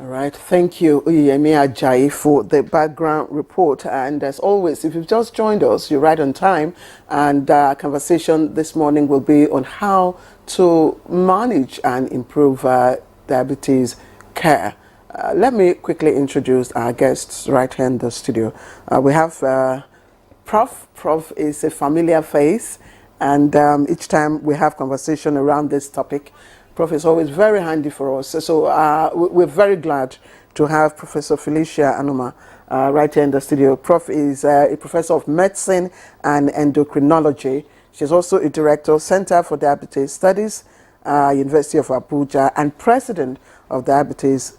All right, thank you, Uyemi Ajayi, for the background report. And as always, if you've just joined us, you're right on time. And our conversation this morning will be on how to manage and improve diabetes care. Let me quickly introduce our guests right here in the studio. We have Prof. Prof is a familiar face, and each time we have conversation around this topic, Prof is always very handy for us. So we're very glad to have Professor Felicia Anuma right here in the studio. Prof is a professor of medicine and endocrinology. She's also a director, Center for Diabetes Studies, University of Abuja, and president of Diabetes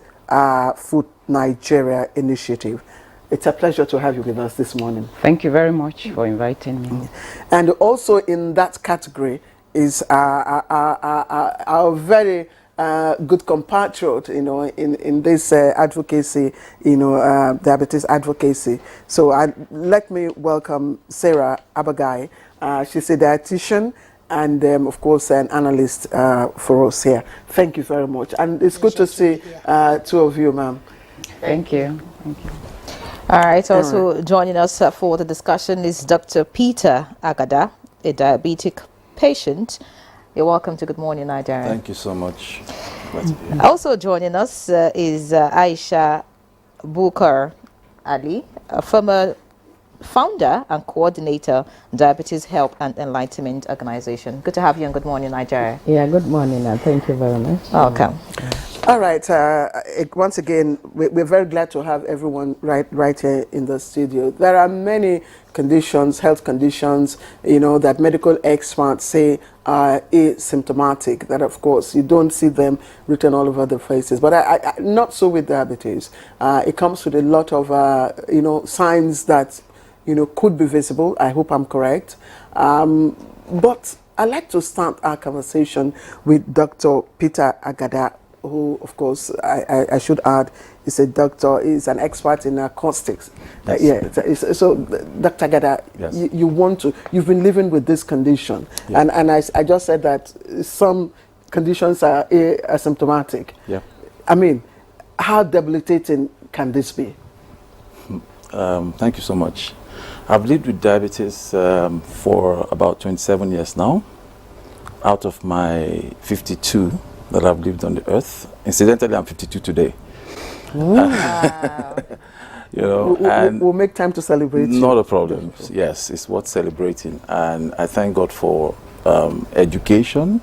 Food Nigeria Initiative. It's a pleasure to have you with us this morning. Thank you very much for inviting me. And also in that category is our very good compatriot, in this advocacy, diabetes advocacy. So let me welcome Sarah Abagai. She's a dietitian and, of course, an analyst for us here. Thank you very much. And it's good to see two of you, ma'am. Thank you. Thank you. All right, also joining us for the discussion is Dr. Peter Agada, a diabetic patient. You're welcome to Good Morning Nigeria. Thank you so much. Also joining us is Aisha Bukar Ali, a former founder and coordinator, Diabetes Help and Enlightenment Organization. Good to have you on Good Morning Nigeria. Yeah, good morning and thank you very much. Welcome. All right. Once again, we're very glad to have everyone right here in the studio. There are many conditions, health conditions, that medical experts say are asymptomatic. That, of course, you don't see them written all over the faces. But I not so with diabetes. It comes with a lot of, signs that, could be visible. I hope I'm correct. But I'd like to start our conversation with Dr. Peter Agada, who, of course, I should add, is a doctor, is an expert in acoustics. Yes. So, Dr. Agada, yes. you've been living with this condition, yeah. and I just said that some conditions are asymptomatic. Yeah. I mean, how debilitating can this be? Thank you so much. I've lived with diabetes for about 27 years now, out of my 52 that I've lived on the earth. Incidentally, I'm 52 today. Wow. We'll make time to celebrate. Not a problem. Yes, it's worth celebrating. And I thank God for education.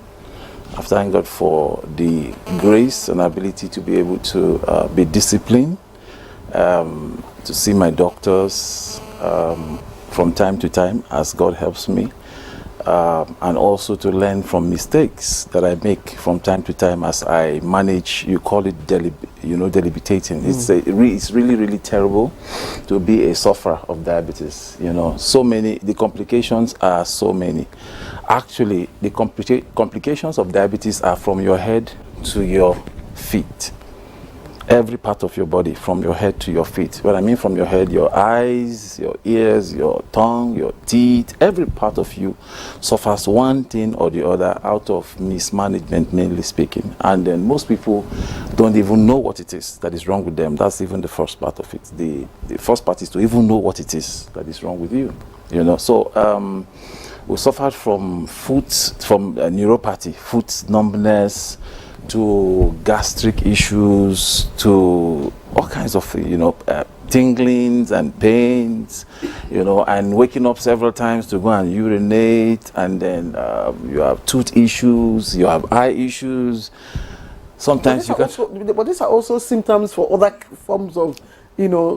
I thank God for the grace and ability to be able to be disciplined, to see my doctors from time to time as God helps me. And also to learn from mistakes that I make from time to time as I manage. You call it debilitating. It's really, really terrible to be a sufferer of diabetes. So many. The complications are so many. Actually, the complications of diabetes are from your head to your feet. Every part of your body, from your head to your feet. What I mean from your head, your eyes, your ears, your tongue, your teeth, every part of you suffers one thing or the other out of mismanagement, mainly speaking. And then most people don't even know what it is that is wrong with them. That's even the first part of it. The first part is to even know what it is that is wrong with you. So we suffered from neuropathy, foot numbness, to gastric issues, to all kinds of tinglings and pains, and waking up several times to go and urinate, and then you have tooth issues, you have eye issues. Sometimes but these are also symptoms for other forms of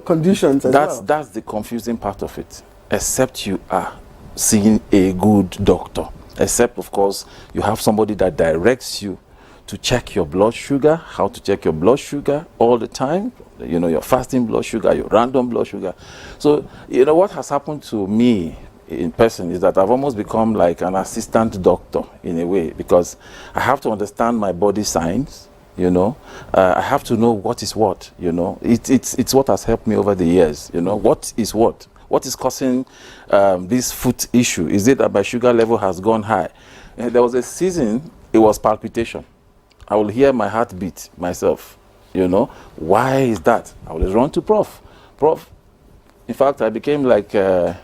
conditions as well. That's the confusing part of it. Except you are seeing a good doctor, except of course you have somebody that directs you to check your blood sugar, how to check your blood sugar all the time, your fasting blood sugar, your random blood sugar. So, what has happened to me in person is that I've almost become like an assistant doctor in a way, because I have to understand my body signs, I have to know what is what, It's what has helped me over the years, what is what. What is causing this foot issue? Is it that my sugar level has gone high? There was a season, it was palpitation. I will hear my heart beat myself, You know, why is that? I always run to Prof. Prof, in fact, I became like a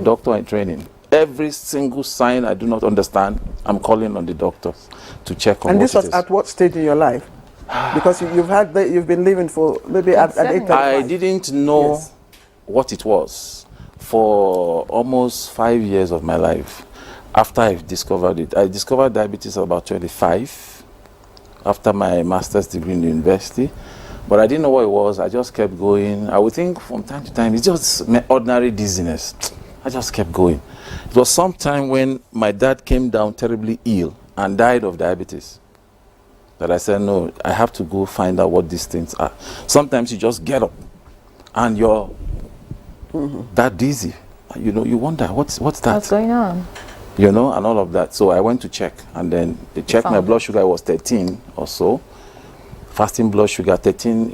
doctor in training. Every single sign I do not understand, I'm calling on the doctors to check on. And what this was it is. at what stage in your life? Because you've been living for maybe at 8:35. I didn't know Yes. what it was for almost 5 years of my life. After I discovered it, I discovered diabetes at about 25, after my master's degree in the university. But I didn't know what it was. I just kept going. I would think from time to time, it's just ordinary dizziness. I just kept going. It was sometime when my dad came down terribly ill and died of diabetes that I said, no, I have to go find out what these things are. Sometimes you just get up and you're that dizzy. You know, you wonder, what's that? What's going on? You know, and all of that. So I went to check, and then they checked my blood sugar. It was 13 or so. Fasting blood sugar 13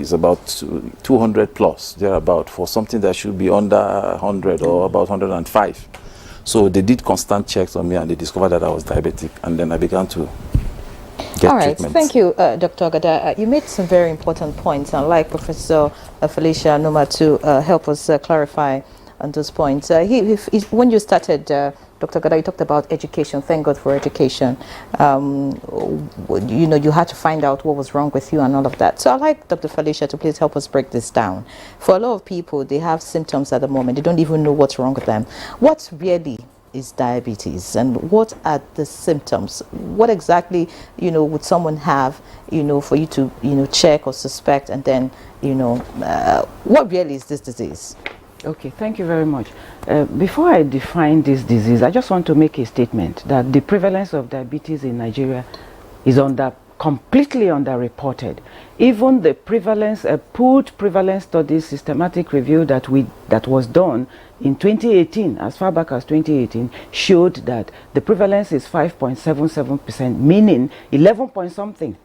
is about 200 plus, thereabout, for something that should be under 100 or about 105. So they did constant checks on me, and they discovered that I was diabetic, and then I began to get All right, treatments. thank you, Dr. Agada. You made some very important points, and I'd like Professor Felicia Numa to help us clarify on those points. When you started, Dr. Agada, you talked about education. Thank God for education. You know, you had to find out what was wrong with you and all of that. So I'd like Dr. Felicia to please help us break this down. For a lot of people, they have symptoms at the moment. They don't even know what's wrong with them. What really is diabetes, and what are the symptoms? What exactly, you know, would someone have, you know, for you to, you know, check or suspect, and then, you know, what really is this disease? Okay, thank you very much. Before I define this disease, I just want to make a statement that the prevalence of diabetes in Nigeria is completely underreported. Even the prevalence, pooled prevalence studies systematic review that was done in 2018, as far back as 2018, showed that the prevalence is 5.77%, meaning 11 point something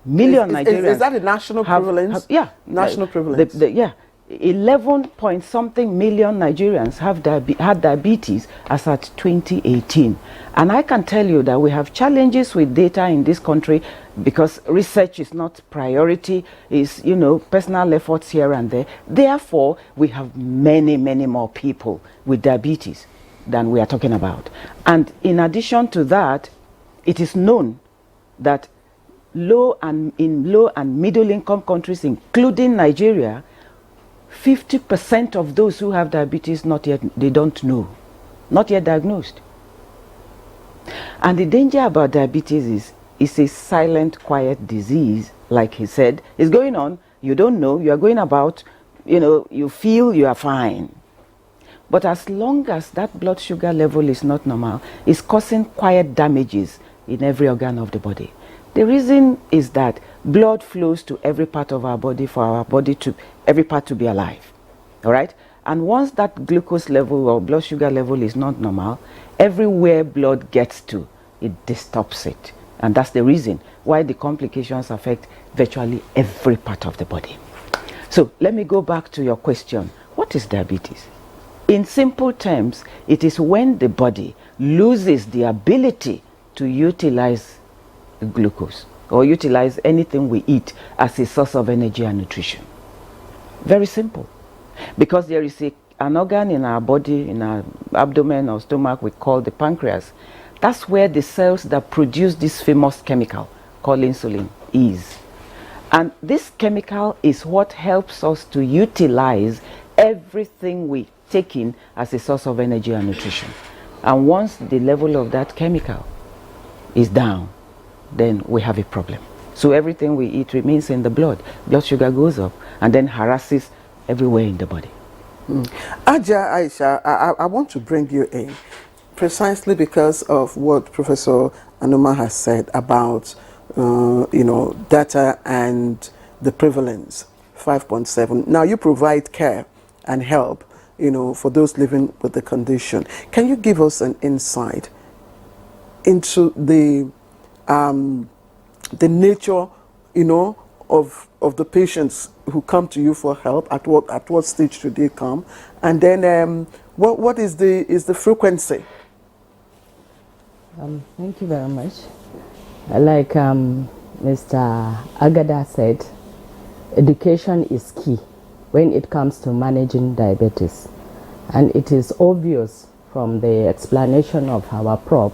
million Nigerians. Is that a national prevalence? Yeah. National prevalence. Yeah. 11 point something million Nigerians had diabetes as at 2018. And I can tell you that we have challenges with data in this country because research is not priority, is, you know, personal efforts here and there. Therefore, we have many, many more people with diabetes than we are talking about. And in addition to that, it is known that in low and middle income countries, including Nigeria, 50% of those who have diabetes they don't know, not yet diagnosed. And the danger about diabetes is it's a silent, quiet disease, like he said. It's going on, you don't know, you are going about, you know, you feel you are fine. But as long as that blood sugar level is not normal, it's causing quiet damages in every organ of the body. The reason is that blood flows to every part of our body for our body to, every part to be alive, all right? And once that glucose level or blood sugar level is not normal, everywhere blood gets to, it disturbs it. And that's the reason why the complications affect virtually every part of the body. So let me go back to your question. What is diabetes? In simple terms, it is when the body loses the ability to utilize glucose or utilize anything we eat as a source of energy and nutrition. Very simple. Because there is an organ in our body, in our abdomen or stomach, we call the pancreas. That's where the cells that produce this famous chemical called insulin is. And this chemical is what helps us to utilize everything we take in as a source of energy and nutrition. And once the level of that chemical is down, then we have a problem. So everything we eat remains in the blood. Blood sugar goes up and then harasses everywhere in the body. Aisha, I want to bring you in precisely because of what Professor Anuma has said about you know, data and the prevalence, 5.7. Now you provide care and help, you know, for those living with the condition. Can you give us an insight into the nature, you know, of the patients who come to you for help? At what stage do they come, and then what is the frequency? Thank you very much. Like Mr. Agada said, education is key when it comes to managing diabetes. And it is obvious from the explanation of our prof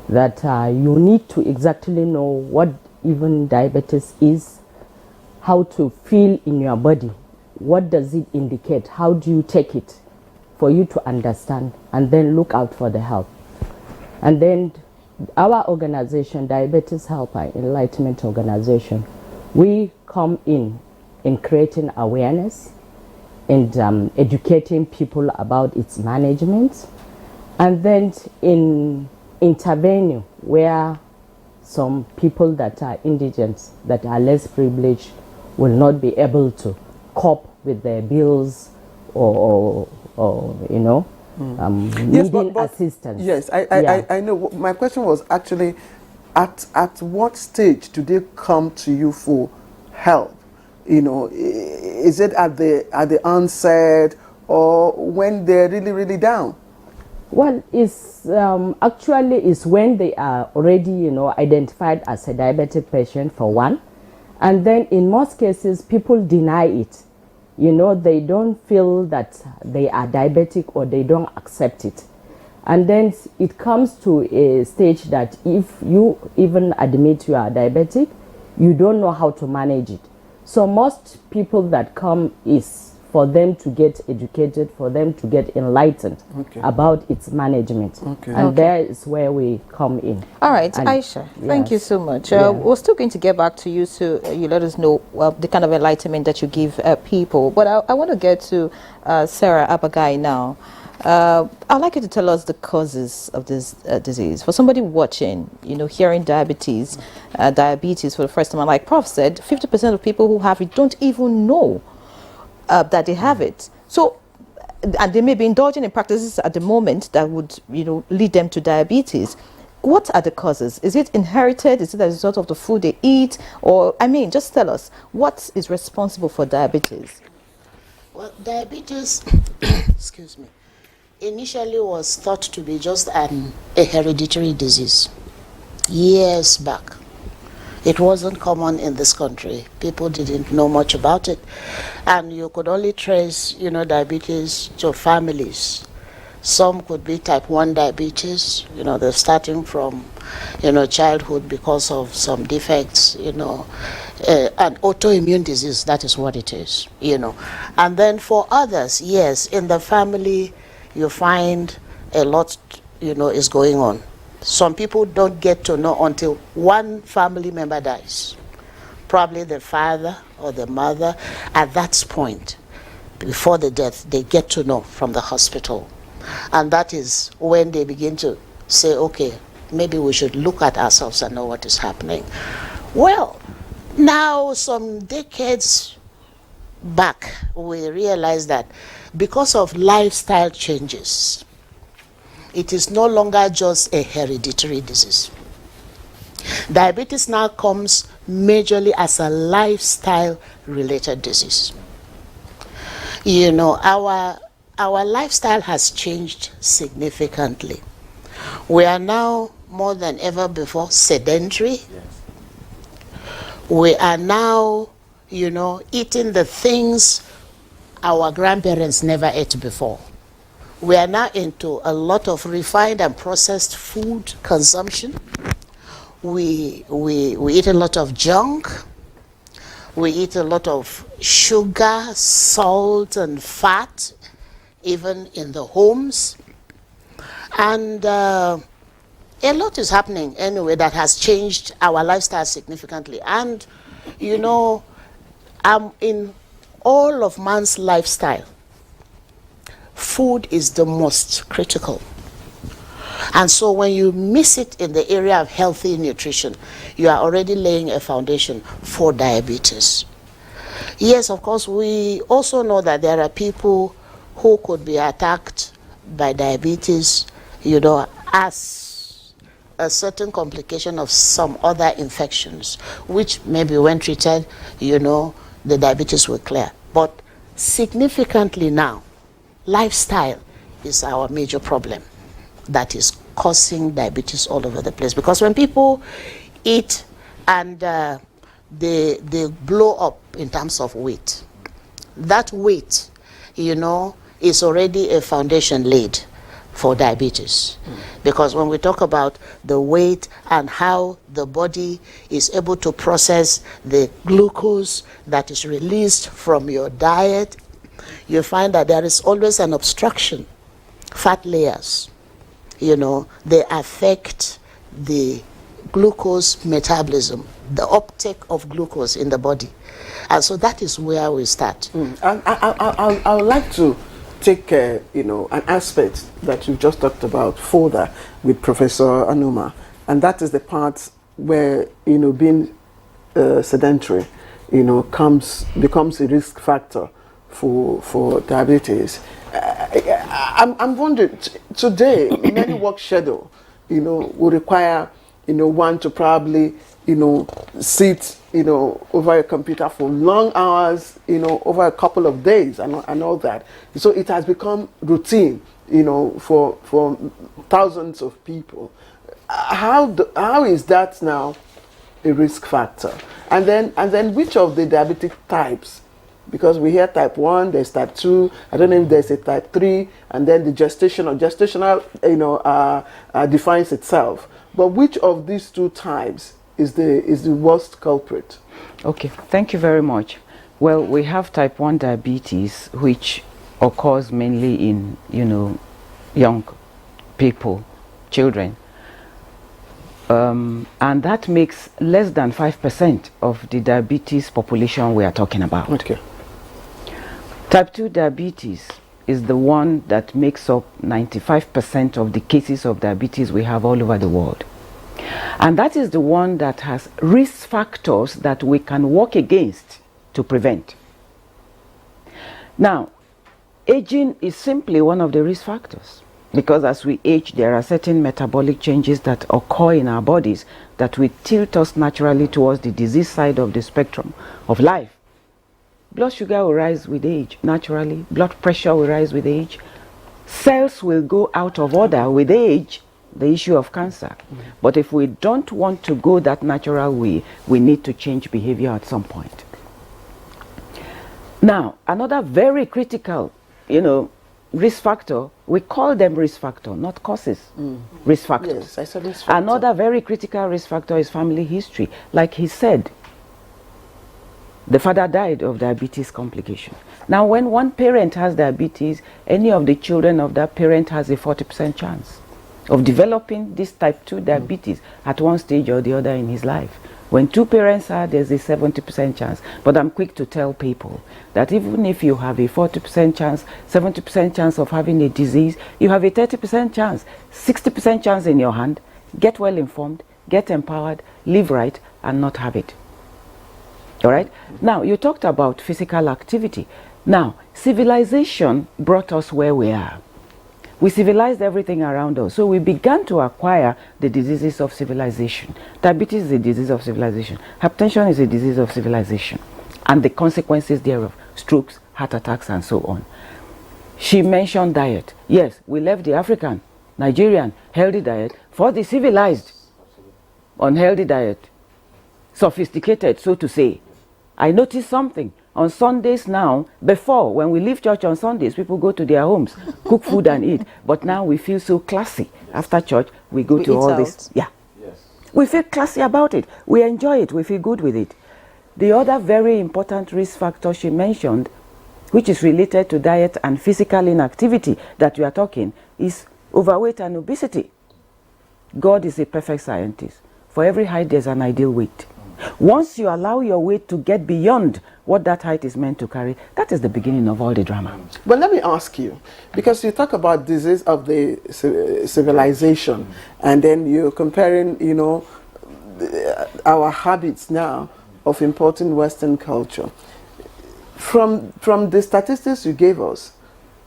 that you need to exactly know what even diabetes is, how to feel in your body, what does it indicate, how do you take it for you to understand, and then look out for the help. And then our organization, Diabetes Helper Enlightenment Organization, we come in creating awareness and educating people about its management, and then in intervening where some people that are indigent, that are less privileged, will not be able to cope with their bills or you know, needing assistance. Yes, I know. My question was actually, at what stage do they come to you for help? You know, is it at the onset or when they're really down? Well, it's actually is when they are already, you know, identified as a diabetic patient, for one, and then in most cases people deny it. You know, they don't feel that they are diabetic, or they don't accept it. And then it comes to a stage that if you even admit you are diabetic, you don't know how to manage it. So most people that come is for them to get educated, for them to get enlightened about its management. And there is where we come in. All right, and Aisha, thank you so much. We're still going to get back to you, so you let us know the kind of enlightenment that you give people. But I want to get to Sarah Abagai now. I'd like you to tell us the causes of this disease. For somebody watching, you know, hearing diabetes for the first time, and like Prof said, 50% of people who have it don't even know that they have it. So, and they may be indulging in practices at the moment that would, you know, lead them to diabetes. What are the causes? Is it inherited? Is it as a result of the food they eat? Or, I mean, just tell us, what is responsible for diabetes? Well, diabetes, excuse me, initially was thought to be just a hereditary disease years back. It wasn't common in this country. People didn't know much about it. And you could only trace, you know, diabetes to families. Some could be type 1 diabetes, you know, they're starting from, you know, childhood because of some defects, you know, an autoimmune disease, that is what it is, you know. And then for others, yes, in the family, you find a lot, you know, is going on. Some people don't get to know until one family member dies, probably the father or the mother. At that point, before the death, they get to know from the hospital. And that is when they begin to say, okay, maybe we should look at ourselves and know what is happening. Well, now some decades back, we realized that because of lifestyle changes, it is no longer just a hereditary disease. Diabetes now comes majorly as a lifestyle-related disease. You know, our lifestyle has changed significantly. We are now more than ever before sedentary. Yes. We are now, you know, eating the things our grandparents never ate before. We are now into a lot of refined and processed food consumption. We eat a lot of junk. We eat a lot of sugar, salt, and fat, even in the homes. And a lot is happening anyway that has changed our lifestyle significantly. And, you know, in all of man's lifestyle, food is the most critical. And so when you miss it in the area of healthy nutrition, you are already laying a foundation for diabetes. Yes, of course, we also know that there are people who could be attacked by diabetes, you know, as a certain complication of some other infections, which maybe when treated, you know, the diabetes will clear. But significantly now, lifestyle is our major problem that is causing diabetes all over the place. Because when people eat and they blow up in terms of weight. That weight, you know, is already a foundation laid for diabetes. Because when we talk about the weight and how the body is able to process the glucose that is released from your diet, you find that there is always an obstruction. Fat layers, you know, they affect the glucose metabolism, the uptake of glucose in the body. And so that is where we start. I would like to take, you know, an aspect that you've just talked about further with Professor Anuma, and that is the part where, you know, being sedentary, you know, becomes a risk factor for diabetes. I'm wondering, today, many work schedule, you know, will require, you know, one to probably, you know, sit, you know, over a computer for long hours, you know, over a couple of days and all that. So it has become routine, you know, for thousands of people. How is that now a risk factor? And then which of the diabetic types? Because we hear type 1, there's type 2, I don't know if there's a type 3, and then the gestational, you know, defines itself. But which of these two types is the worst culprit? Okay, thank you very much. Well, we have type 1 diabetes, which occurs mainly in, you know, young people, children. And that makes less than 5% of the diabetes population we are talking about. Okay. Type 2 diabetes is the one that makes up 95% of the cases of diabetes we have all over the world. And that is the one that has risk factors that we can work against to prevent. Now, aging is simply one of the risk factors, because as we age, there are certain metabolic changes that occur in our bodies that will tilt us naturally towards the disease side of the spectrum of life. Blood sugar will rise with age, naturally. Blood pressure will rise with age. Cells will go out of order with age, the issue of cancer. But if we don't want to go that natural way, we need to change behavior at some point. Now, another very critical, you know, risk factor, we call them risk factor, not causes. Risk factors. Yes, I said risk factor. Another very critical risk factor is family history. Like he said, the father died of diabetes complication. Now, when one parent has diabetes, any of the children of that parent has a 40% chance of developing this type 2 diabetes at one stage or the other in his life. When two parents are, there's a 70% chance. But I'm quick to tell people that even if you have a 40% chance, 70% chance of having a disease, you have a 30% chance, 60% chance in your hand. Get well informed, get empowered, live right, and not have it. All right? Now, you talked about physical activity. Now, civilization brought us where we are. We civilized everything around us. So we began to acquire the diseases of civilization. Diabetes is a disease of civilization. Hypertension is a disease of civilization. And the consequences thereof, strokes, heart attacks, and so on. She mentioned diet. Yes, we left the African, Nigerian, healthy diet for the civilized, unhealthy diet. Sophisticated, so to say. I noticed something. On Sundays now, before, when we leave church on Sundays, people go to their homes, cook food and eat. But now we feel so classy. After church, we go to all this. Yeah. Yes. We feel classy about it. We enjoy it. We feel good with it. The other very important risk factor she mentioned, which is related to diet and physical inactivity that we are talking, is overweight and obesity. God is a perfect scientist. For every height, there's an ideal weight. Once you allow your weight to get beyond what that height is meant to carry, that is the beginning of all the drama. But let me ask you, because you talk about disease of the civilization, and then you're comparing, you know, our habits now of importing Western culture. From the statistics you gave us,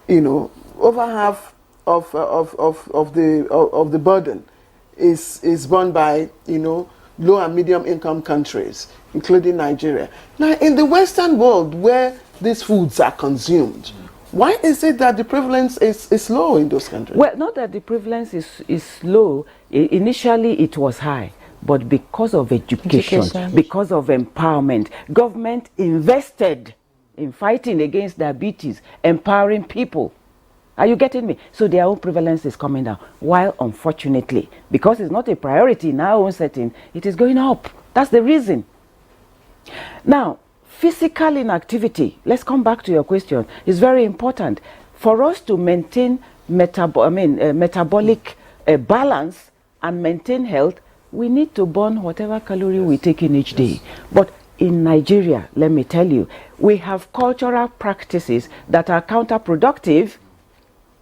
you know, over half of the burden is borne by, you know, low and medium income countries, including Nigeria. Now, in the Western world where these foods are consumed, why is it that the prevalence is low in those countries? Well, not that the prevalence is low. Initially, it was high. but because of education, because of empowerment. Government invested in fighting against diabetes, empowering people. Are you getting me? So their own prevalence is coming down. While unfortunately, because it's not a priority in our own setting, it is going up. That's the reason. Now, physical inactivity, let's come back to your question, is very important. For us to maintain metabolic balance and maintain health, we need to burn whatever calorie we take in each day. But in Nigeria, let me tell you, we have cultural practices that are counterproductive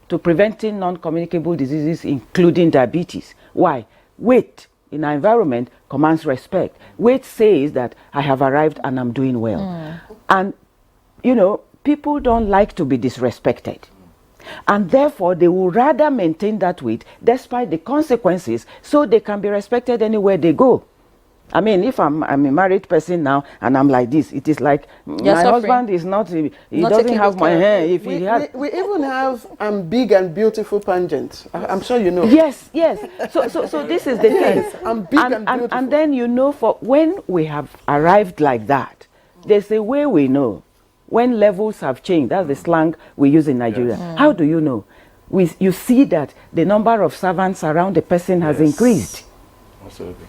to preventing non-communicable diseases, including diabetes. Why? Weight in our environment commands respect. Weight says that I have arrived and I'm doing well. And, you know, people don't like to be disrespected. And therefore, they will rather maintain that weight despite the consequences so they can be respected anywhere they go. I mean, if I'm a married person now and I'm like this, it is like my husband is not, he doesn't have my hair. If he had, we even have big and beautiful pungent. I'm sure you know. Yes, yes. So this is the thing. I'm big and beautiful. And then, you know, for when we have arrived like that, there's a way we know. When levels have changed, that's the slang we use in Nigeria. How do you know? You see that the number of servants around the person has increased. Absolutely.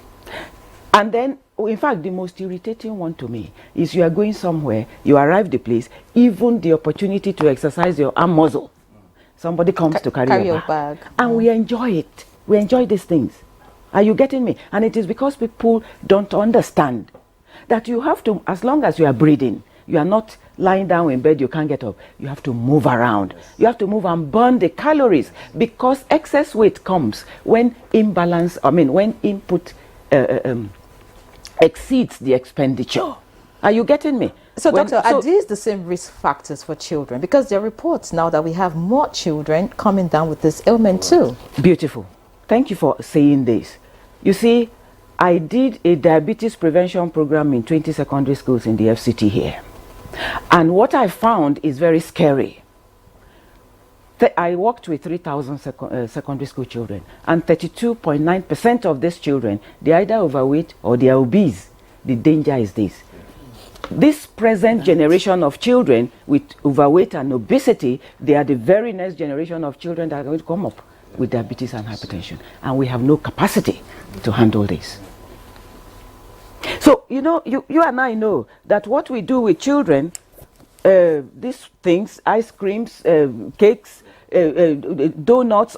And then, in fact, the most irritating one to me is you are going somewhere, you arrive the place, even the opportunity to exercise your arm muscle. Somebody comes to carry your bag. And we enjoy it. We enjoy these things. Are you getting me? And it is because people don't understand that you have to, as long as you are breathing, you are not lying down in bed, you can't get up. You have to move around. You have to move and burn the calories, because excess weight comes when when input exceeds the expenditure. Are you getting me? So, Doctor, are these the same risk factors for children? Because there are reports now that we have more children coming down with this ailment too. Beautiful. Thank you for saying this. You see, I did a diabetes prevention program in 20 secondary schools in the FCT here. And what I found is very scary. I worked with 3,000 secondary school children, and 32.9% of these children, they're either overweight or they're obese. The danger is this. This present generation of children with overweight and obesity, they are the very next generation of children that are going to come up with diabetes and hypertension. And we have no capacity to handle this. So, you know, you and I know that what we do with children, these things, ice creams, cakes, donuts,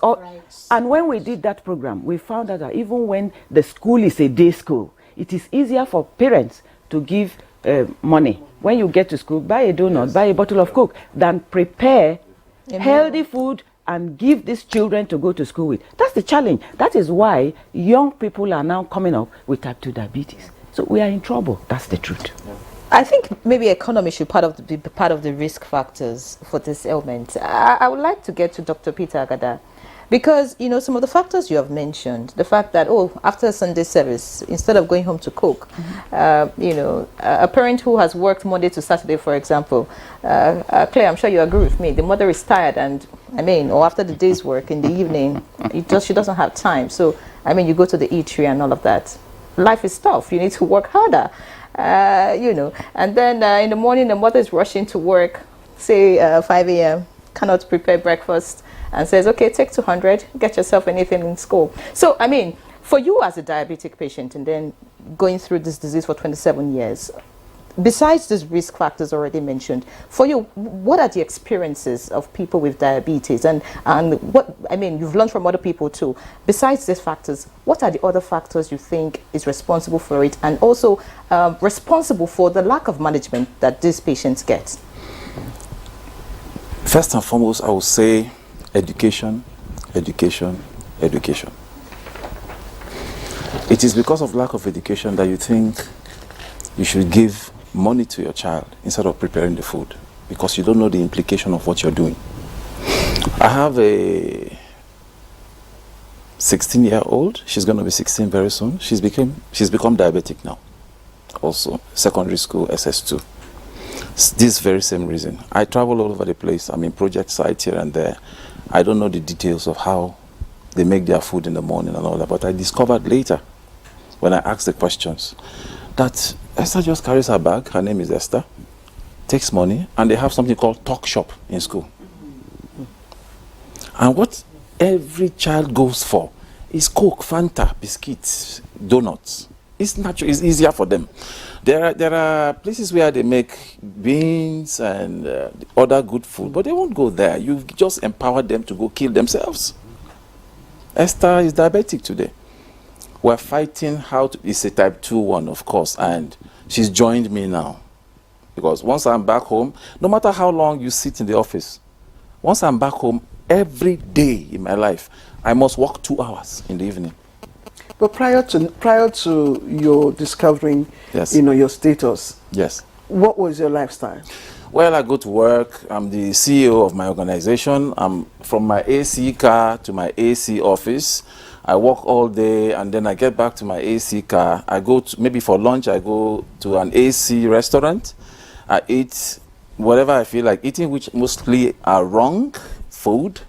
and when we did that program, we found out that even when the school is a day school, it is easier for parents to give money. When you get to school, buy a donut, buy a bottle of Coke, than prepare healthy food and give these children to go to school with. That's the challenge. That is why young people are now coming up with type 2 diabetes. So we are in trouble. That's the truth. I think maybe economy should be part of the risk factors for this ailment. I would like to get to Dr. Peter Agada, because, you know, some of the factors you have mentioned, the fact that, after Sunday service, instead of going home to cook, you know, a parent who has worked Monday to Saturday, for example, Claire, I'm sure you agree with me, the mother is tired, and or after the day's work in the evening, she doesn't have time. So, you go to the eatery and all of that. Life is tough. You need to work harder. You know, and then in the morning the mother is rushing to work, say 5 a.m., cannot prepare breakfast, and says, okay, take 200, get yourself anything in school. So, for you as a diabetic patient and then going through this disease for 27 years, besides these risk factors already mentioned, for you, what are the experiences of people with diabetes? And what, you've learned from other people too. Besides these factors, what are the other factors you think is responsible for it, and also responsible for the lack of management that these patients get? First and foremost, I would say education, education, education. It is because of lack of education that you think you should give money to your child instead of preparing the food, because you don't know the implication of what you're doing. I have a 16-year-old. She's going to be 16 very soon. She's become diabetic now. Also, secondary school, SS2. This very same reason. I travel all over the place. I'm in project sites here and there. I don't know the details of how they make their food in the morning and all that, but I discovered later when I ask the questions. That Esther just carries her bag, her name is Esther, takes money, and they have something called talk shop in school. And what every child goes for is Coke, Fanta, biscuits, donuts. It's natural, it's easier for them. There are places where they make beans and other good food, but they won't go there. You've just empowered them to go kill themselves. Esther is diabetic today. We're fighting how to, it's a type 2 one, of course, and she's joined me now. Because once I'm back home, no matter how long you sit in the office, once I'm back home, every day in my life, I must walk 2 hours in the evening. But prior to your discovering, Yes. your status, Yes. what was your lifestyle? Well, I go to work. I'm the CEO of my organization. I'm from my AC car to my AC office. I work all day, and then I get back to my AC car. I go to, maybe for lunch, I go to an AC restaurant. I eat whatever I feel like eating, which mostly are wrong food,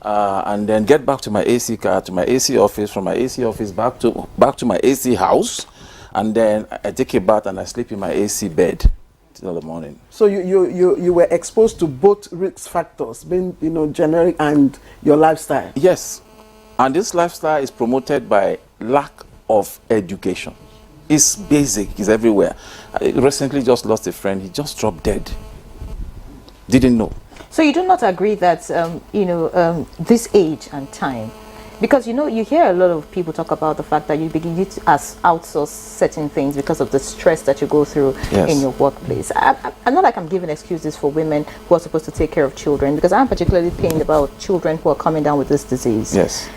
and then get back to my AC car, to my AC office, from my AC office back to my AC house, and then I take a bath and I sleep in my AC bed till the morning. So you were exposed to both risk factors, being generic and your lifestyle. Yes, and this lifestyle is promoted by lack of education. It's basic, it's everywhere. I recently just lost a friend. He just dropped dead. Didn't know. So you do not agree that this age and time, because you hear a lot of people talk about the fact that you begin to outsource certain things because of the stress that you go through Yes. in your workplace. I'm not like I'm giving excuses for women who are supposed to take care of children, because I'm particularly pained about children who are coming down with this disease. Yes.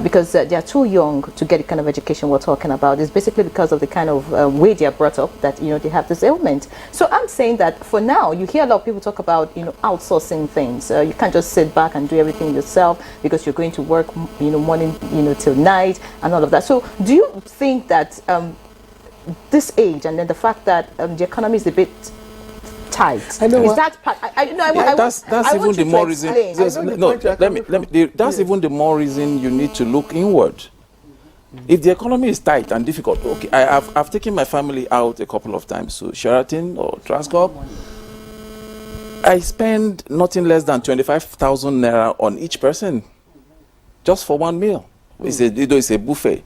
Because they are too young to get the kind of education we're talking about. It's basically because of the kind of way they are brought up that they have this ailment. So I'm saying that for now, you hear a lot of people talk about outsourcing things. You can't just sit back and do everything yourself because you're going to work morning till night and all of that. So do you think that this age and then the fact that the economy is a bit tight, I know is what- that part? That's even the more reason. I know the point you're coming from. That's even the more reason you need to look inward. If the economy is tight and difficult, okay, I've taken my family out a couple of times to Sheraton or Transcorp. I spend nothing less than 25,000 naira on each person, just for one meal. It's a buffet.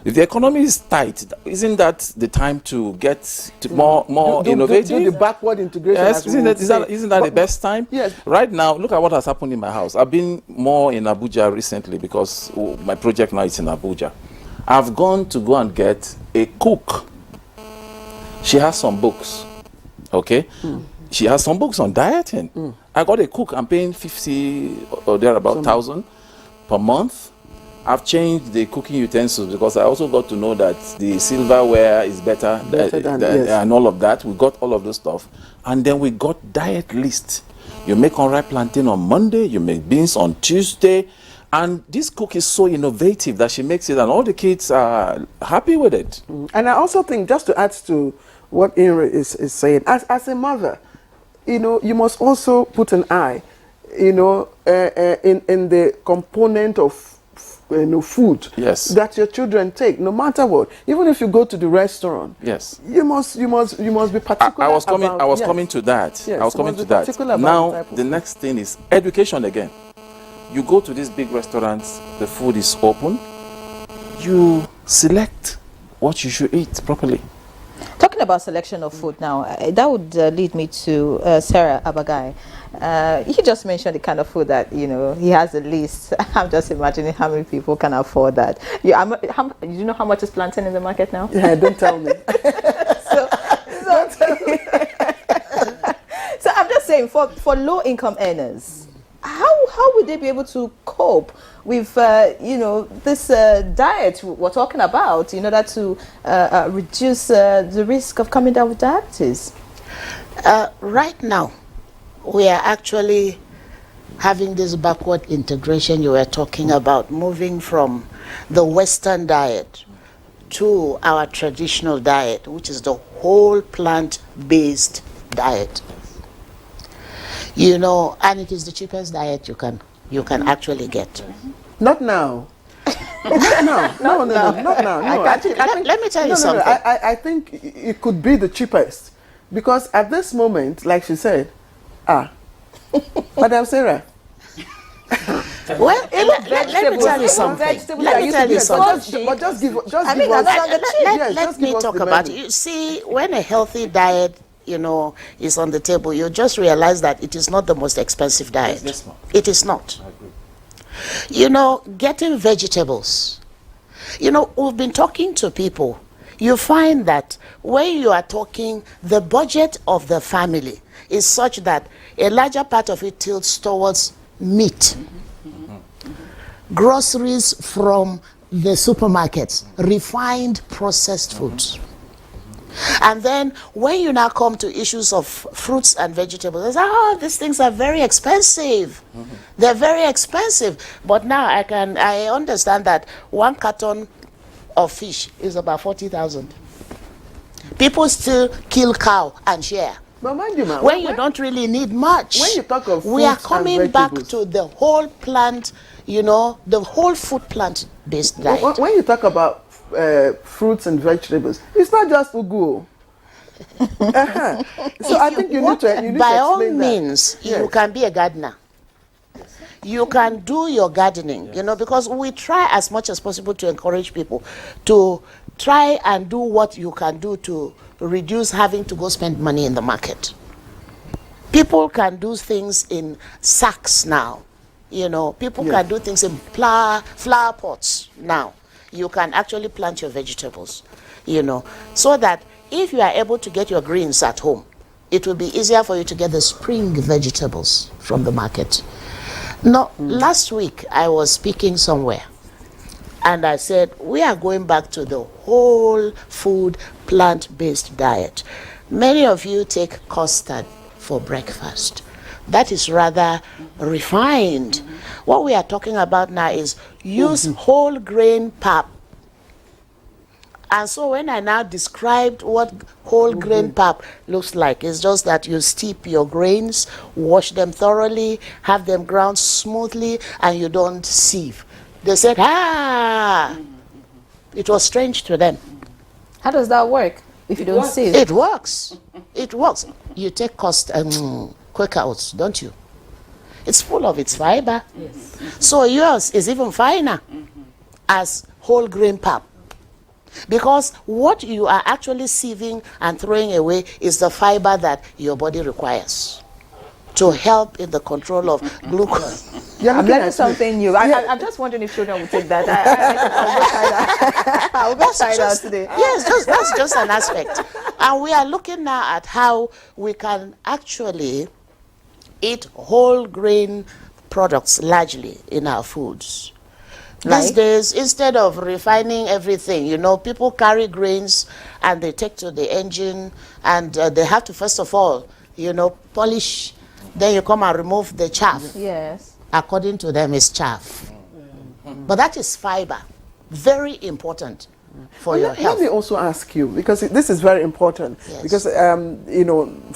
If the economy is tight, isn't that the time to get to more innovative? Do the backward integration. Yes, as we would say. isn't that the But- best time? Yes. Right now, look at what has happened in my house. I've been more in Abuja recently because my project now is in Abuja. I've gone to go and get a cook. She has some books, okay? She has some books on dieting. I got a cook. I'm paying 50 or thereabout thousand per month. I've changed the cooking utensils because I also got to know that the silverware is better Than, yes. and all of that. We got all of this stuff. And then we got diet list. You make unripe plantain on Monday, you make beans on Tuesday. And this cook is so innovative that she makes it and all the kids are happy with it. And I also think, just to add to what Inri is saying, as a mother, you must also put an eye, in the component of food Yes. that your children take, no matter what. Even if you go to the restaurant, Yes. you must be particular. I was coming yes. coming to that. Yes, I was you coming must to be that. particular about Now the type of the food. next thing is education again. You go to these big restaurants, the food is open. You select what you should eat properly. Talking about selection of food now, that would lead me to Sarah Abagai. He just mentioned the kind of food that he has a list. I'm just imagining how many people can afford that. You know how much is plantain in the market now? Yeah, don't tell me. So I'm just saying, for low income earners, how would they be able to cope with this diet we're talking about in order to reduce the risk of coming down with diabetes? Right now, we are actually having this backward integration you were talking about, moving from the Western diet to our traditional diet, which is the whole plant-based diet. And it is the cheapest diet you can actually get. Not now. No, not now. No, I think, let me tell you something. I think it could be the cheapest because at this moment, like she said, Madam Sarah. Well, let me tell you something. Let me tell you something. But just give Let me talk about it. You see, when a healthy diet, is on the table, you just realize that it is not the most expensive diet. Yes, ma'am. It is not. I agree. Getting vegetables. We've been talking to people. You find that when you are talking, the budget of the family is such that a larger part of it tilts towards meat, groceries from the supermarkets, refined processed foods. And then when you now come to issues of fruits and vegetables, they say, these things are very expensive. They're very expensive. But now I understand that 1 carton of fish is about 40,000. People still kill cow and share. But mind you, when you don't really need much. When you talk of we are fruits coming and back vegetables, to the whole plant, the whole food plant based diet. when you talk about fruits and vegetables, it's not just ugu. So I think you need to explain by all that. means, you can be a gardener. You can do your gardening, because we try as much as possible to encourage people to try and do what you can do to reduce having to go spend money in the market. People can do things in sacks now. People can do things in flower pots now. You can actually plant your vegetables, so that if you are able to get your greens at home, it will be easier for you to get the spring vegetables from the market. No, last week I was speaking somewhere and I said, we are going back to the whole food plant-based diet. Many of you take custard for breakfast. That is rather refined. What we are talking about now is use whole grain pap. And so when I now described what whole grain pap looks like, it's just that you steep your grains, wash them thoroughly, have them ground smoothly, and you don't sieve. They said, it was strange to them. How does that work if you don't sieve? It works. It works. You take Quaker oats, don't you? It's full of its fiber. Yes. So yours is even finer as whole grain pap. Because what you are actually sieving and throwing away is the fiber that your body requires to help in the control of glucose. I'm learning something new. I'm just wondering if children will take that. I will go try that today. Yes, that's just an aspect. And we are looking now at how we can actually eat whole grain products largely in our foods. These days, instead of refining everything, people carry grains and they take to the engine and they have to, first of all, polish. Then you come and remove the chaff. Yes. According to them, it's chaff. But that is fiber. Very important for your health. Let me also ask you, because this is very important. Yes. Because,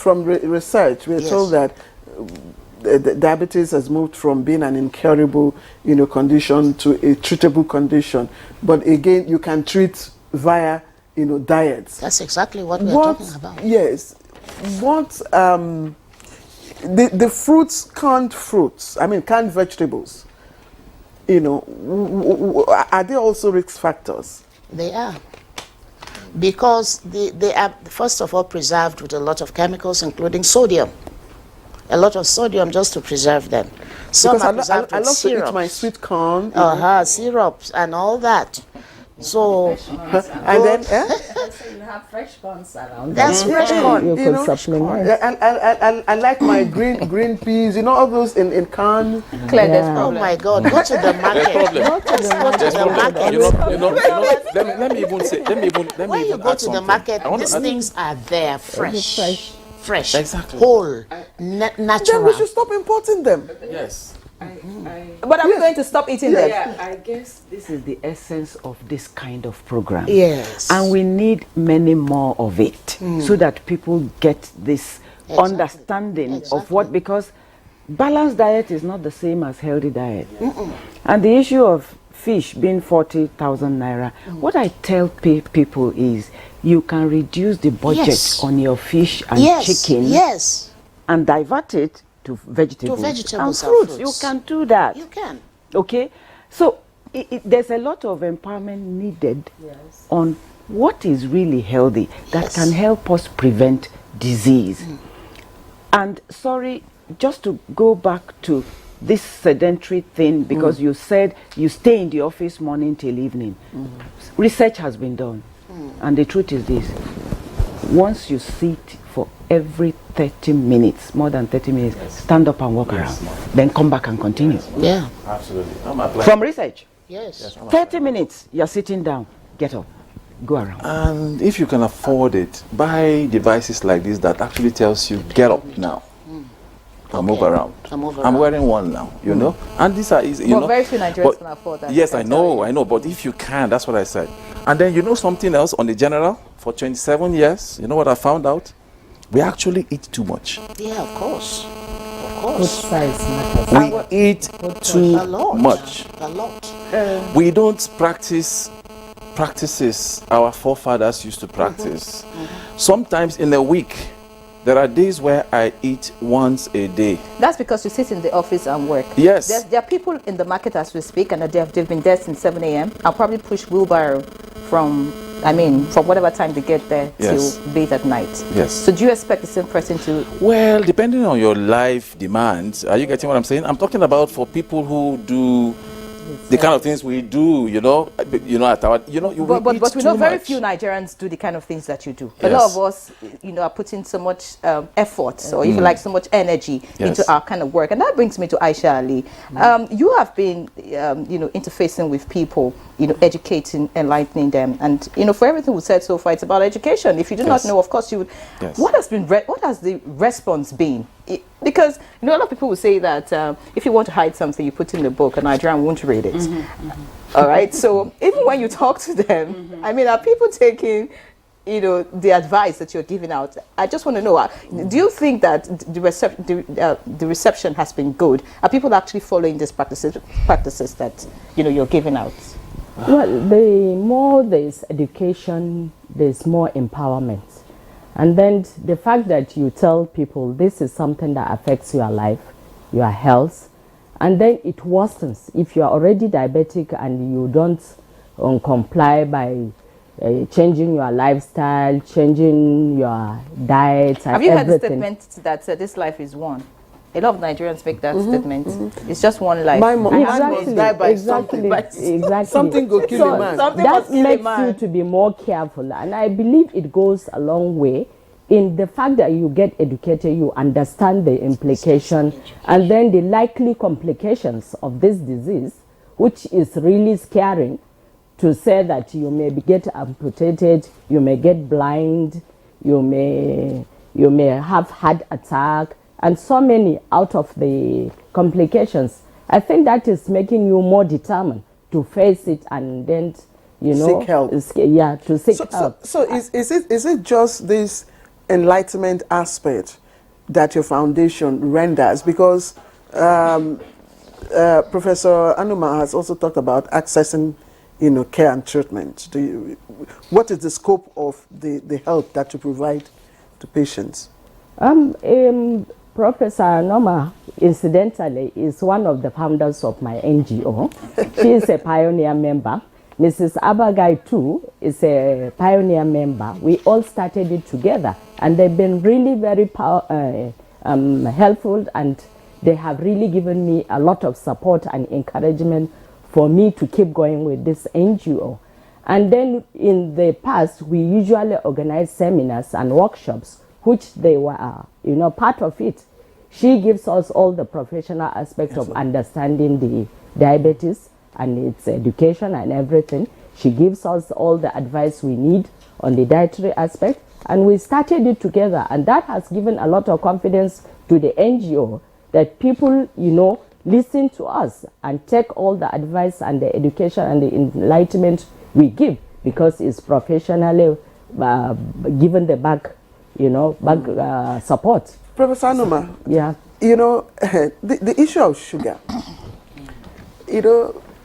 from research, we are told that diabetes has moved from being an incurable, condition to a treatable condition. But again, you can treat via, diets. That's exactly what we're talking about. Yes. The fruits, canned vegetables, are they also risk factors? They are. Because they are, first of all, preserved with a lot of chemicals, including sodium. A lot of sodium just to preserve them. Some are preserved with I love syrups. to eat my sweet corn. Syrups and all that. So, and then you have fresh corns around. That's fresh corn. You could supplement. I like my green peas. All those in can. Clear that problem. Oh my God! Go to the market. Go to the market. Let me even say. When you go to the market, these things are there, fresh. Exactly. Whole, natural. Then we should stop importing them. Yes. But are we going to stop eating them? Yeah, I guess this is the essence of this kind of program. Yes. And we need many more of it so that people get this understanding of what, because balanced diet is not the same as healthy diet. And the issue of fish being 40,000 naira, what I tell people is you can reduce the budget Yes. on your fish and Yes, chicken yes. and divert it to vegetables, vegetables and and fruits. You fruits. can do that. You can. Okay, so there's a lot of empowerment needed on what is really healthy that Yes. can help us prevent disease. And sorry, just to go back to this sedentary thing, because you said you stay in the office morning till evening. Research has been done, and the truth is this: once you sit for every 30 minutes, more than 30 minutes, stand up and walk around, then come back and continue. Yeah. Absolutely. I'm applying. From research, Yes. 30 minutes, you're sitting down, get up, go around. And if you can afford it, buy devices like this that actually tells you, get up now. And move Okay. around. And move I'm around. wearing one now, you know. And these are easy, you But know. very few Nigerians But- can afford that. Yes, I I can tell know, you. I know. But if you can, that's what I said. And then you know something else on the general, for 27 years, you know what I found out? We actually eat too much. Yeah, of course. Of Food course. size matters. We eat too A lot. much. A lot. We don't practice practices our forefathers used to practice. Sometimes in a week, there are days where I eat once a day. That's because you sit in the office and work. Yes. There are people in the market as we speak, and they've been there since 7 a.m. I'll probably push wheelbarrow from whatever time they get there Yes. till late at night. Yes. So do you expect the same person to? Well, depending on your life demands, are you getting what I'm saying? I'm talking about for people who do the kind of things we do, you know, at our, you know, But we know too very much. few Nigerians do the kind of things that you do. A lot Yes. of us, are putting so much effort, or if you like, so much energy Yes. into our kind of work. And that brings me to Aisha Ali. You have been, interfacing with people, educating, enlightening them, and for everything we said so far, it's about education. If you do not Yes. know, of course you would. Yes. What has the response been? Because a lot of people will say that if you want to hide something, you put it in a book, and Nigerian won't read it. All right. So even when you talk to them, are people taking, the advice that you're giving out? I just want to know, do you think that the reception has been good? Are people actually following these practices that you're giving out? Well, the more there's education, there's more empowerment. And then the fact that you tell people this is something that affects your life, your health, and then it worsens. If you are already diabetic and you don't comply by changing your lifestyle, changing your diet, and Have you heard the everything. statement that this life is one? A lot of Nigerians make that statement. It's just one life. My mom Exactly, must die by exactly, something. exactly. Something go kill a man. Something That must kill a makes man. you to be more careful, and I believe it goes a long way in the fact that you get educated, you understand the implication and then the likely complications of this disease, which is really scaring, to say that you may get amputated, you may get blind, you may have heart attack, and so many out of the complications. I think that is making you more determined to face it and then, Seek help. to seek help. So is it just this enlightenment aspect that your foundation renders? Because Professor Anuma has also talked about accessing, care and treatment. What is the scope of the help that you provide to patients? Professor Anoma, incidentally, is one of the founders of my NGO. She is a pioneer member. Mrs. Abagai too is a pioneer member. We all started it together, and they've been really very helpful, and they have really given me a lot of support and encouragement for me to keep going with this NGO. And then in the past, we usually organize seminars and workshops, which they were, part of it. She gives us all the professional aspects of understanding the diabetes and its education and everything. She gives us all the advice we need on the dietary aspect, and we started it together, and that has given a lot of confidence to the NGO that people, listen to us and take all the advice and the education and the enlightenment we give, because it's professionally given the back support. Professor Anuma, Yeah. the issue of sugar,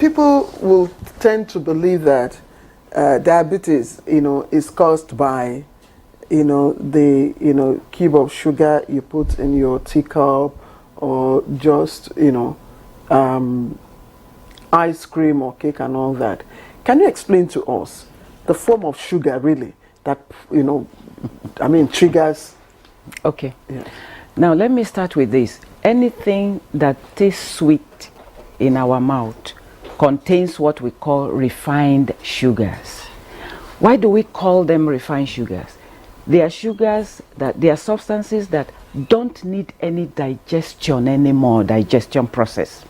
people will tend to believe that diabetes, is caused by, the, cube of sugar you put in your teacup, or just, ice cream or cake and all that. Can you explain to us the form of sugar really that, triggers? Okay. Yeah. Now let me start with this. Anything that tastes sweet in our mouth contains what we call refined sugars. Why do we call them refined sugars? They are sugars they are substances that don't need any digestion anymore, digestion process.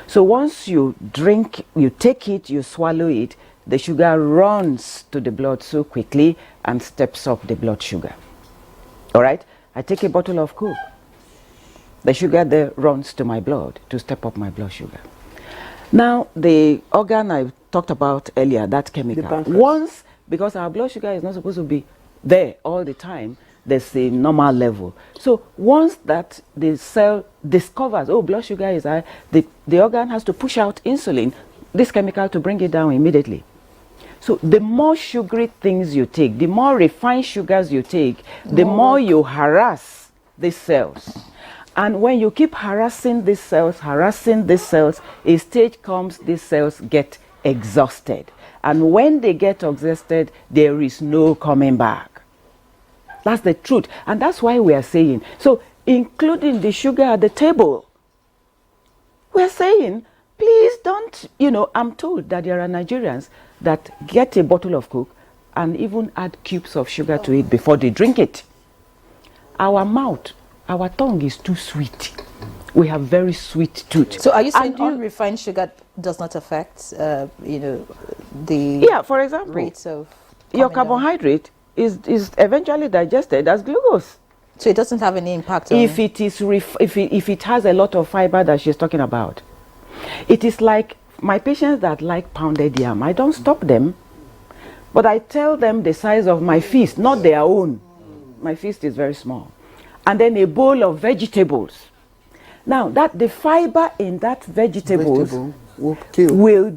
So once you drink, you take it, you swallow it, the sugar runs to the blood so quickly and steps up the blood sugar. All right? I take a bottle of Coke. The sugar there runs to my blood to step up my blood sugar. Now, the organ I talked about earlier, that chemical, once, because our blood sugar is not supposed to be there all the time, there's a normal level. So once that the cell discovers, oh, blood sugar is high, the organ has to push out insulin, this chemical, to bring it down immediately. So the more sugary things you take, the more refined sugars you take, the more you harass these cells. And when you keep harassing these cells, a stage comes, these cells get exhausted. And when they get exhausted, there is no coming back. That's the truth. And that's why we are saying, so including the sugar at the table, we're saying, please don't, I'm told that there are Nigerians that get a bottle of Coke and even add cubes of sugar to it before they drink it. Our mouth, our tongue is too sweet. We have very sweet tooth. So are you saying unrefined sugar does not affect, the for example, rates of your carbohydrate is eventually digested as glucose. So it doesn't have any impact on if it is if it has a lot of fiber that she's talking about. It is like my patients that like pounded yam. I don't stop them, but I tell them the size of my feast, not their own. My feast is very small. And then a bowl of vegetables. Now, that the fiber in that vegetables will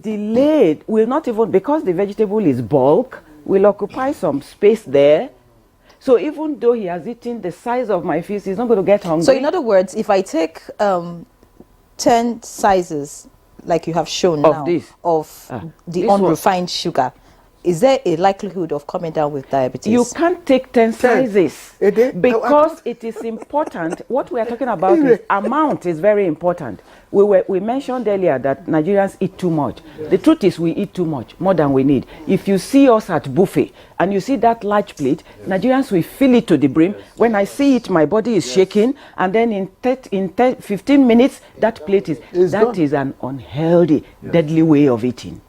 not even, because the vegetable is bulk, will occupy some space there. So even though he has eaten the size of my feast, he's not going to get hungry. So in other words, if I take 10 sizes, like you have shown of the unrefined sugar, is there a likelihood of coming down with diabetes? You can't take 10 sizes because it is important. What we are talking about is amount is very important. We mentioned earlier that Nigerians eat too much. The truth is we eat too much, more than we need. If you see us at buffet and you see that large plate, Nigerians will fill it to the brim. When I see it, my body is shaking, and then in 15 minutes, that plate is an unhealthy, deadly way of eating.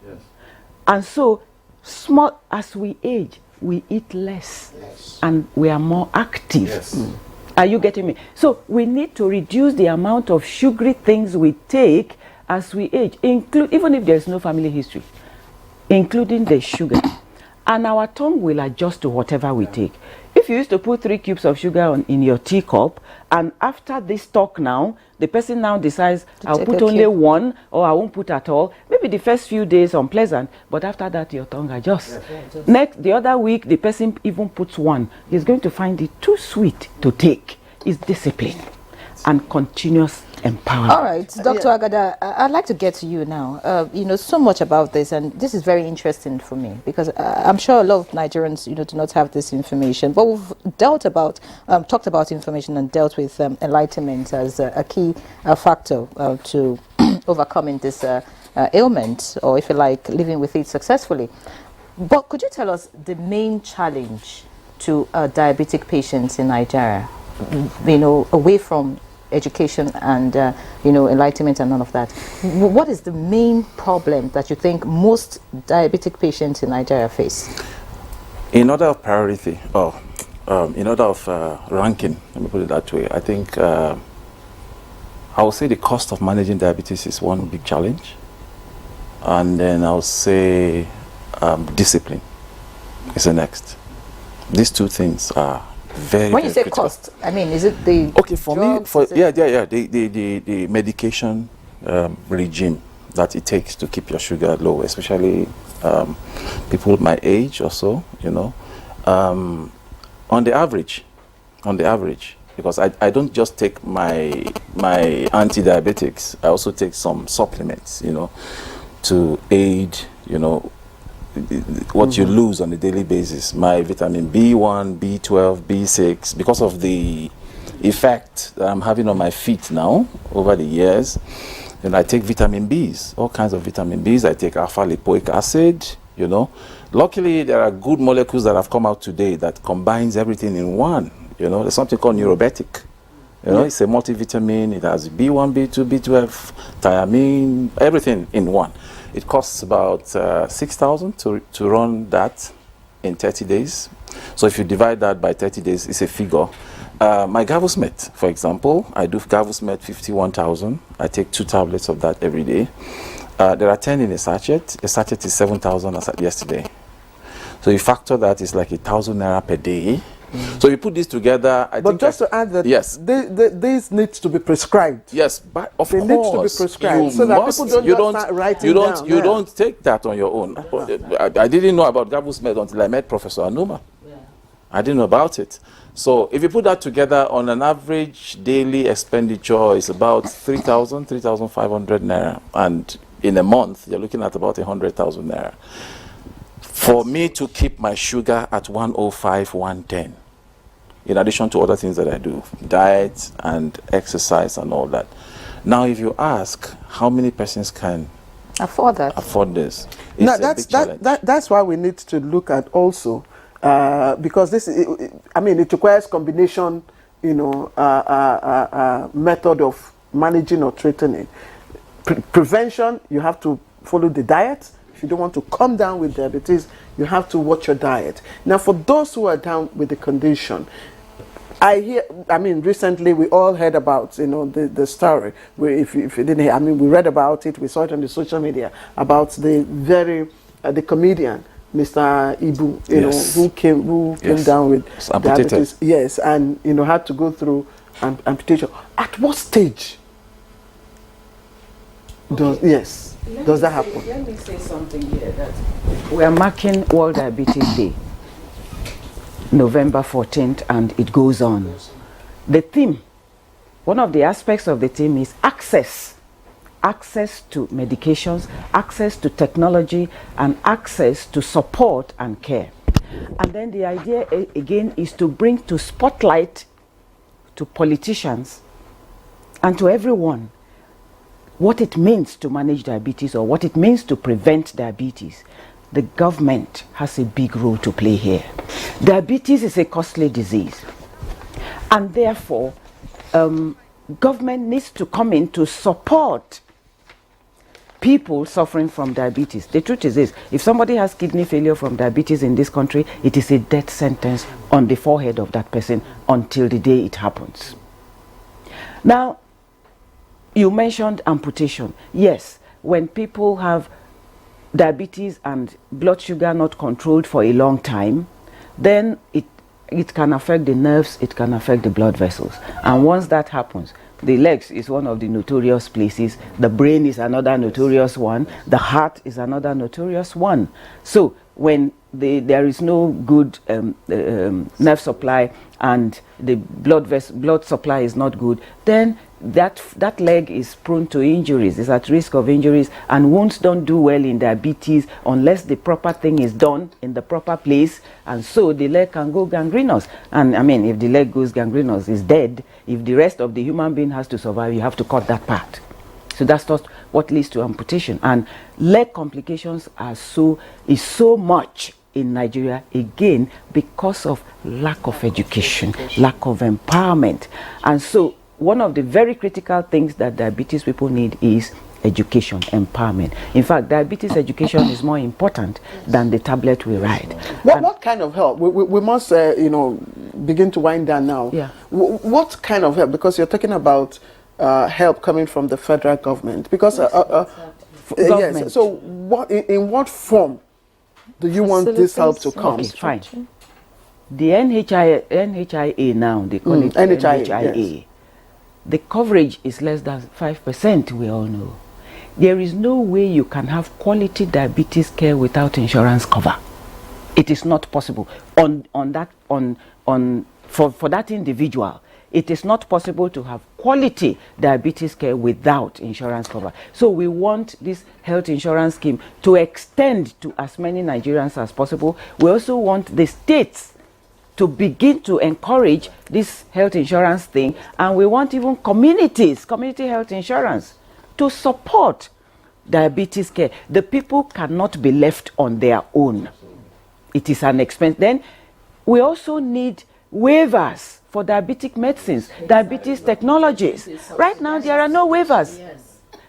And so, small as we age, we eat less and we are more active. Are you getting me? So we need to reduce the amount of sugary things we take as we age, even if there's no family history, including the sugar. And our tongue will adjust to whatever we take. If you used to put 3 cubes of sugar in your teacup, and after this talk now, the person now decides, I'll put only 1, or I won't put at all. Maybe the first few days unpleasant, but after that your tongue adjusts. The other week, the person even puts 1. He's going to find it too sweet to take. It's discipline and continuous empowerment. All right, Dr. Agada, I'd like to get to you now. You know so much about this, and this is very interesting for me because I'm sure a lot of Nigerians, do not have this information. But we've talked about information and dealt with enlightenment as a key factor to overcoming this ailment, or if you like, living with it successfully. But could you tell us the main challenge to diabetic patients in Nigeria? Away from education and enlightenment and none of that, what is the main problem that you think most diabetic patients in Nigeria face? In order of priority, in order of ranking, let me put it that way, I think I would say the cost of managing diabetes is one big challenge, and then I would say discipline is the next. These two things are very, when you say critical. Cost, I mean, is it the okay for drugs, me? The medication regime, that it takes to keep your sugar low, especially people my age or so, you know. On the average, because I don't just take my anti-diabetics, I also take some supplements, you know, to aid, you know, what you lose on a daily basis. My vitamin B1, B12, B6, because of the effect that I'm having on my feet now over the years, and I take vitamin Bs, all kinds of vitamin Bs. I take alpha lipoic acid, you know. Luckily, there are good molecules that have come out today that combines everything in one. You know, there's something called neurobetic. You know, it's a multivitamin. It has B1, B2, B12, thiamine, everything in one. It costs about 6,000 to run that in 30 days. So if you divide that by 30 days, it's a figure. My Gavosmet, for example, I do Gavosmet 51,000. I take 2 tablets of that every day. There are 10 in a sachet. A sachet is 7,000 as at yesterday. So you factor that, it's like 1,000 naira per day. So you put this together. But just to add that, yes, these needs to be prescribed. Yes, but of they course, need to be prescribed so that people don't start writing down. You don't take that on your own. I didn't know about Gavosmet until I met Professor Anuma. I didn't know about it. So if you put that together, on an average daily expenditure is about 3,000, 3,500 naira, and in a month you're looking at about 100,000 naira. For me to keep my sugar at 105, 110, in addition to other things that I do, diet and exercise and all that. Now, if you ask how many persons can afford this, now that's why we need to look at also, because this, I mean, it requires combination, you know, method of managing or treating it. Prevention, you have to follow the diet. If you don't want to come down with diabetes, you have to watch your diet. Now, for those who are down with the condition, recently we all heard about, you know, the story. If you didn't hear, we read about it, we saw it on the social media, about the comedian, Mr. Ibu, you know, who came down with diabetes. Yes, and, you know, had to go through amputation. At what stage does that happen? Let me say something here, that we are marking World Diabetes Day, November 14th, and it goes on. The theme, one of the aspects of the theme is access. Access to medications, access to technology, and access to support and care. And then the idea again is to bring to spotlight to politicians and to everyone what it means to manage diabetes, or what it means to prevent diabetes. The government has a big role to play here. Diabetes is a costly disease, and therefore government needs to come in to support people suffering from diabetes. The truth is this: if somebody has kidney failure from diabetes in this country, it is a death sentence on the forehead of that person until the day it happens. Now, you mentioned amputation. Yes, when people have diabetes and blood sugar not controlled for a long time, then it can affect the nerves, it can affect the blood vessels. And once that happens, the legs is one of the notorious places, the brain is another notorious one, the heart is another notorious one. So when there is no good nerve supply and the blood supply is not good, then that leg is prone to injuries, is at risk of injuries, and wounds don't do well in diabetes unless the proper thing is done in the proper place, and so the leg can go gangrenous. And if the leg goes gangrenous, it's dead. If the rest of the human being has to survive, you have to cut that part. So that's just what leads to amputation. And leg complications is so much in Nigeria, again, because of lack of education, lack of empowerment. And so one of the very critical things that diabetes people need is education, empowerment. In fact, diabetes education is more important than the tablet we ride. What kind of help? We must, begin to wind down now. Yeah. What kind of help? Because you're talking about help coming from the federal government. Because yes. So, in what form do you want this help to come? Okay, fine. The NHIA now, they call it NHIA. Yes. The coverage is less than 5%, we all know. There is no way you can have quality diabetes care without insurance cover. It is not possible for that individual. It is not possible to have quality diabetes care without insurance cover. So we want this health insurance scheme to extend to as many Nigerians as possible. We also want the states to begin to encourage this health insurance thing, and we want even community health insurance to support diabetes care. The people cannot be left on their own. It is an expense. Then we also need waivers for diabetic medicines, diabetes technologies. Right now there are no waivers.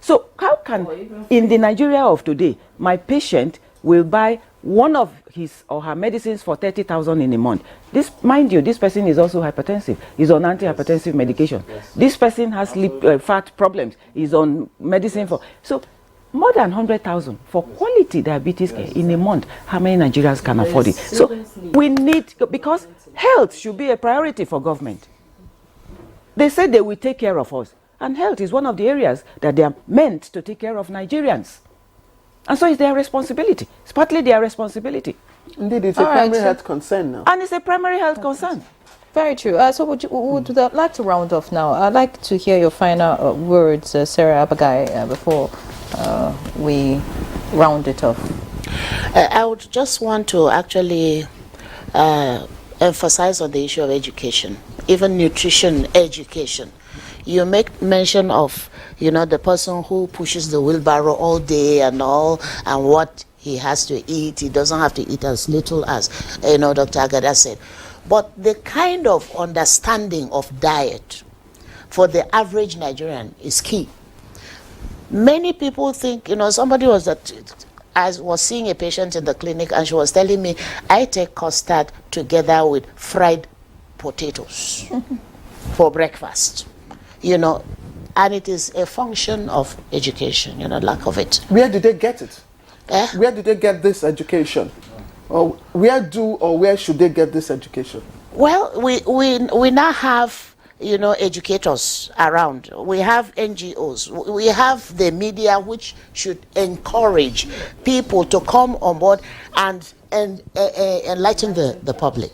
So how can, in the Nigeria of today, my patient will buy one of his or her medicines for 30,000 in a month? This, mind you, this person is also hypertensive. He's on antihypertensive medication. This person has fat problems. He's on medicine for... So more than 100,000 for quality diabetes care in a month. How many Nigerians can afford it? So we need, because health should be a priority for government. They said they will take care of us, and health is one of the areas that they are meant to take care of Nigerians. And so it's their responsibility. It's partly their responsibility. Indeed, it's a primary health concern now. And it's a primary health concern. Very true. So would like to round off now. I'd like to hear your final words, Sarah Abagai, before we round it off. I would just want to actually emphasize on the issue of education, even nutrition education. You make mention of, you know, the person who pushes the wheelbarrow all day and all, and what he has to eat. He doesn't have to eat as little as, you know, Dr. Agada said. But the kind of understanding of diet for the average Nigerian is key. Many people think, you know, somebody was that I was seeing a patient in the clinic, and she was telling me, I take custard together with fried potatoes for breakfast, you know, and it is a function of education, you know, lack of it. Where did they get it? Where did they get this education? Or where should they get this education? Well, we now have, you know, educators around. We have NGOs. We have the media, which should encourage people to come on board and enlighten the public.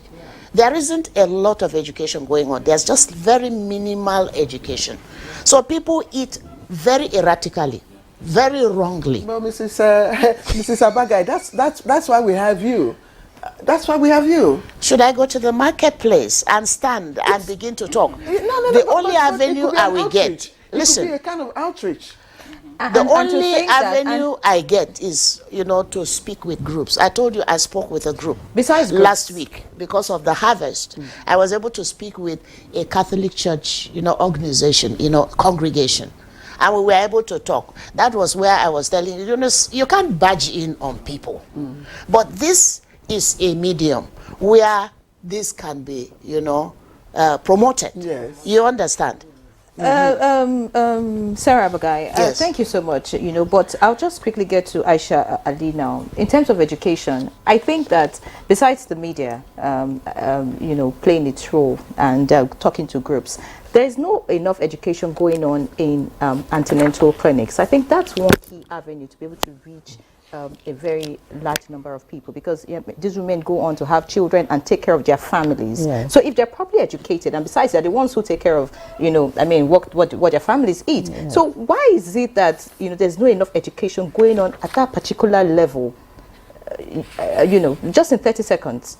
There isn't a lot of education going on. There's just very minimal education. So people eat very erratically, very wrongly. Well, Mrs. Abagai, that's why we have you. That's why we have you. Should I go to the marketplace and stand and begin to talk? No, the only avenue I will get, listen. It could be a kind of outreach. The only avenue I get is, you know, to speak with groups. I told you I spoke with a group besides last week because of the harvest. I was able to speak with a Catholic church, you know, organization, you know, congregation. And we were able to talk. That was where I was telling you, you know, you can't barge in on people. But this is a medium where this can be, you know, promoted. Yes. You understand? Sarah Abagai, Yes. thank you so much. You know, but I'll just quickly get to Aisha Ali now. In terms of education, I think that besides the media, you know, playing its role and talking to groups, there is no enough education going on in antenatal clinics. I think that's one key avenue to be able to reach a very large number of people, because you know, these women go on to have children and take care of their families. Yes. So if they're properly educated, and besides they're the ones who take care of, you know, I mean, what their families eat. Yes. So why is it that, you know, there's not enough education going on at that particular level? You know, just in 30 seconds.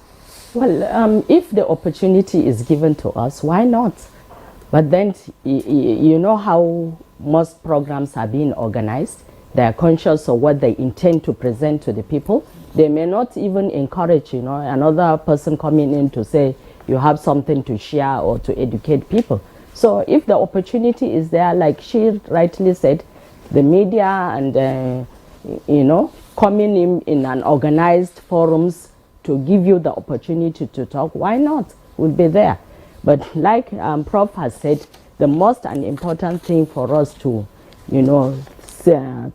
Well, if the opportunity is given to us, why not? But then, you know how most programs are being organized. They are conscious of what they intend to present to the people. They may not even encourage, you know, another person coming in to say, you have something to share or to educate people. So if the opportunity is there, like she rightly said, the media and, you know, coming in an organized forums to give you the opportunity to talk, why not? We'll be there. But like Prof has said, the most and important thing for us to, you know,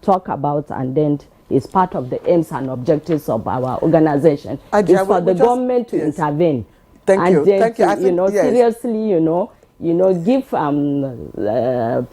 talk about, and then is part of the aims and objectives of our organization, is for the government to intervene. Thank you. Then Thank you. I to, think, you know, seriously, you know, give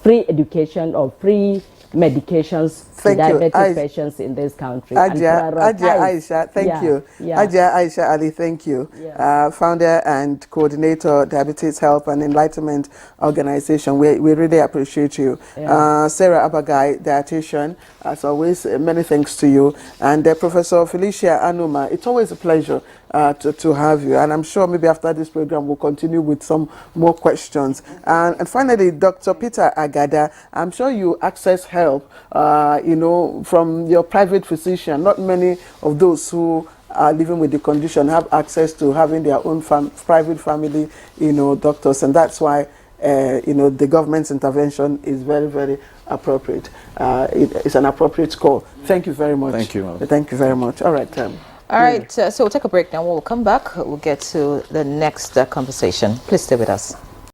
free education or free medications to Thank you. diabetic patients in this country. And Ajia prioritize. Aisha, thank you. Yeah. Ajia Aisha Ali, thank you. Yes. Founder and coordinator, Diabetes Help and Enlightenment Organization. We really appreciate you. Yeah. Sarah Abagai, dietitian, as always, many thanks to you. And Professor Felicia Anuma, it's always a pleasure to have you. And I'm sure maybe after this program, we'll continue with some more questions. And finally, Dr. Peter Agada, I'm sure you access help, you know, from your private physician. Not many of those who are living with the condition have access to having their own private family, you know, doctors. And that's why, you know, the government's intervention is very, very appropriate. It's an appropriate call. Thank you very much. Thank you. Thank you very much. All right. All right, so we'll take a break now. We'll come back. We'll get to the next conversation. Please stay with us.